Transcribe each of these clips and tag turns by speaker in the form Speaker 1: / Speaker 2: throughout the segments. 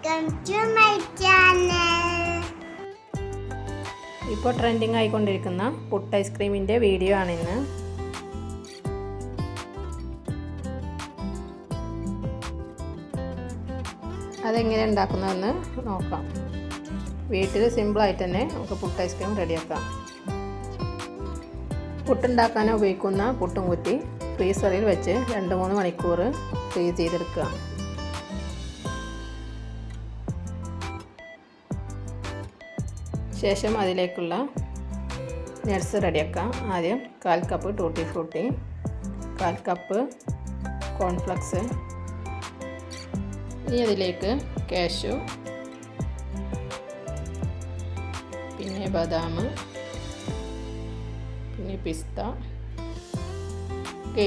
Speaker 1: Welcome to my channel.
Speaker 2: ഇപ്പോൾ trending ആയിക്കൊണ്ടിരിക്കുന്ന puttu ഐസ്ക്രീമിൻ്റെ video ആണിന്ന്. അതെങ്ങനെ ഉണ്ടാക്കുന്നതെന്ന് നോക്കാം. വീട്ടിൽ സിമ്പിളായിട്ട് തന്നെ നമുക്ക് പുട്ട് ഐസ്ക്രീം റെഡിയാക്കാം. പുട്ടുണ്ടാക്കാൻ ഉപയോഗിക്കുന്ന പുട്ടും കുറ്റി ഫ്രീസറിൽ വെച്ച് 2-3 മണിക്കൂർ ഫ്രീസ് ചെയ്തെടുക്കുക. ശേഷം അതിലേക്കുള്ള നട്ട്സ് റെഡിയാക്കാം. ആദ്യം 1/4 cup tutti Frooti, 1/4 cup cornflakes, ഇനി അതിലേക്ക് കാഷ്യൂ, പിന്നെ ബദാം, പിന്നെ പിസ്ത.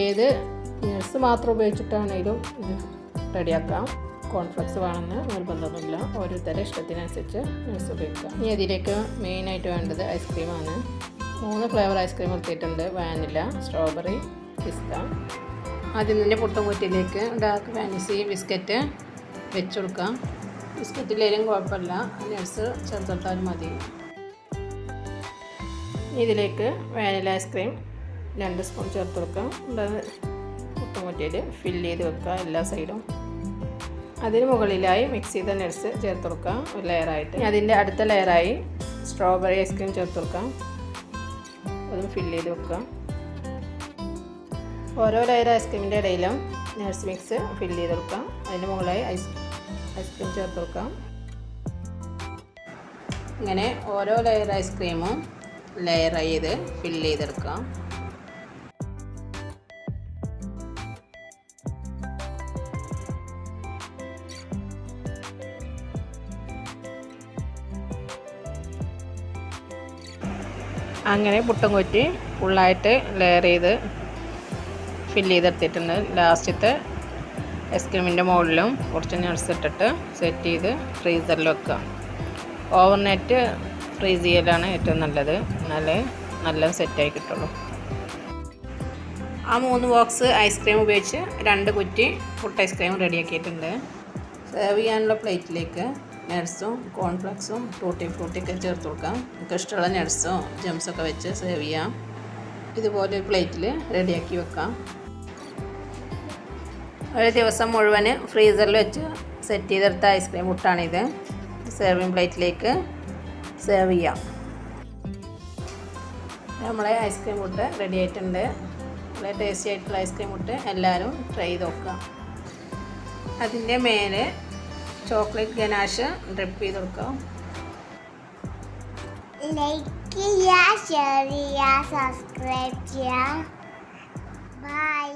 Speaker 2: ഏത് നട്ട്സ് മാത്രം ഉപയോഗിച്ചിട്ടാണെങ്കിലും ഇത് റെഡിയാക്കാം. കോൺഫ്ലക്സ് വേണമെന്ന് നിർബന്ധമൊന്നുമില്ല, ഓരോരുത്തരുടെ ഇഷ്ടത്തിനനുസരിച്ച് നട്ട്സ് ഉപയോഗിക്കാം. ഇനി അതിലേക്ക് മെയിനായിട്ട് വേണ്ടത് ഐസ്ക്രീമാണ്. 3 ഫ്ലേവർ ഐസ്ക്രീം എടുത്തിട്ടുണ്ട്: വാനില, സ്ട്രോബെറി, പിസ്ത. ആദ്യം തന്നെ പുട്ടും കുറ്റിയിലേക്ക് ഡാർക്ക് ഫാൻറ്റസി ബിസ്ക്കറ്റ് വെച്ച് കൊടുക്കാം. ബിസ്ക്കറ്റിലേലും കുഴപ്പമില്ല, നട്ട്സ് ചേർത്താലും മതി. ഇതിലേക്ക് വാനില ഐസ്ക്രീം 2 സ്പൂൺ ചേർത്ത് കൊടുക്കാം. പുട്ടും കുറ്റിയിൽ ഫില്ല് ചെയ്ത് വെക്കുക എല്ലാ സൈഡും. അതിന് മുകളിലായി മിക്സ് ചെയ്ത നട്ട്സ് ചേർത്ത് കൊടുക്കാം ഒരു ലെയറായിട്ട്. അതിൻ്റെ അടുത്ത ലെയറായി സ്ട്രോബെറി ഐസ്ക്രീം ചേർത്ത് കൊടുക്കാം, അതും ഫില്ല് ചെയ്ത് വെക്കുക. ഓരോ ലെയർ ഐസ്ക്രീമിൻ്റെ ഇടയിലും നട്ട്സ് മിക്സ് ഫില്ല് ചെയ്ത് കൊടുക്കാം. അതിൻ്റെ മുകളിലായി ഐസ്ക്രീം ചേർത്ത് കൊടുക്കാം. ഇങ്ങനെ ഓരോ ലെയർ ഐസ്ക്രീമും ലെയർ ചെയ്ത് ഫില്ല് ചെയ്തെടുക്കാം. അങ്ങനെ പുട്ടും കുറ്റി ഫുള്ളായിട്ട് ലെയർ ചെയ്ത് ഫില്ല് ചെയ്തെടുത്തിട്ടുണ്ട്. ലാസ്റ്റത്തെ ഐസ്ക്രീമിൻ്റെ മുകളിലും കുറച്ച് നട്ട്സ് ഇട്ടിട്ട് സെറ്റ് ചെയ്ത് ഫ്രീസറിൽ വെക്കുക. ഓവർനൈറ്റ് ഫ്രീസ് ചെയ്യലാണ് ഏറ്റവും നല്ലത്, എന്നാലേ നല്ല സെറ്റായി കിട്ടുള്ളൂ. ആ 3 ബോക്സ് ഐസ്ക്രീം ഉപയോഗിച്ച് 2 കുറ്റി പുട്ട് ഐസ്ക്രീം റെഡിയാക്കിയിട്ടുണ്ട്. സെർവ് ചെയ്യാനുള്ള പ്ലേറ്റിലേക്ക് നട്ട്സും കോൺഫ്ലക്സും ടൂട്ടി ഫ്രൂട്ടിയൊക്കെ ചേർത്ത് കൊടുക്കാം. നമുക്ക് ഇഷ്ടമുള്ള നട്ട്സോ ജംസൊക്കെ വെച്ച് സെർവ് ചെയ്യാം. ഇതുപോലെ ഒരു പ്ലേറ്റിൽ റെഡിയാക്കി വെക്കാം. ഒരു ദിവസം മുഴുവൻ ഫ്രീസറിൽ വെച്ച് സെറ്റ് ചെയ്തെടുത്ത ഐസ്ക്രീം പുട്ടാണിത്. സെർവിങ് പ്ലേറ്റിലേക്ക് സെർവ് ചെയ്യാം. നമ്മളെ ഐസ്ക്രീം പുട്ട് റെഡി ആയിട്ടുണ്ട്. വളരെ ടേസ്റ്റി ആയിട്ടുള്ള ഐസ്ക്രീം പുട്ട് എല്ലാവരും ട്രൈ ചെയ്ത് നോക്കുക. അതിൻ്റെ മേലെ ചോക്ലേറ്റ് ഗനാഷ് ഡ്രിപ്പ് ചെയ്ത് കൊടുക്കാം.
Speaker 1: ലൈക്ക് ചെയ്യുക, ഷെയർ ചെയ്യുക, സബ്സ്ക്രൈബ് ചെയ്യുക. ബൈ.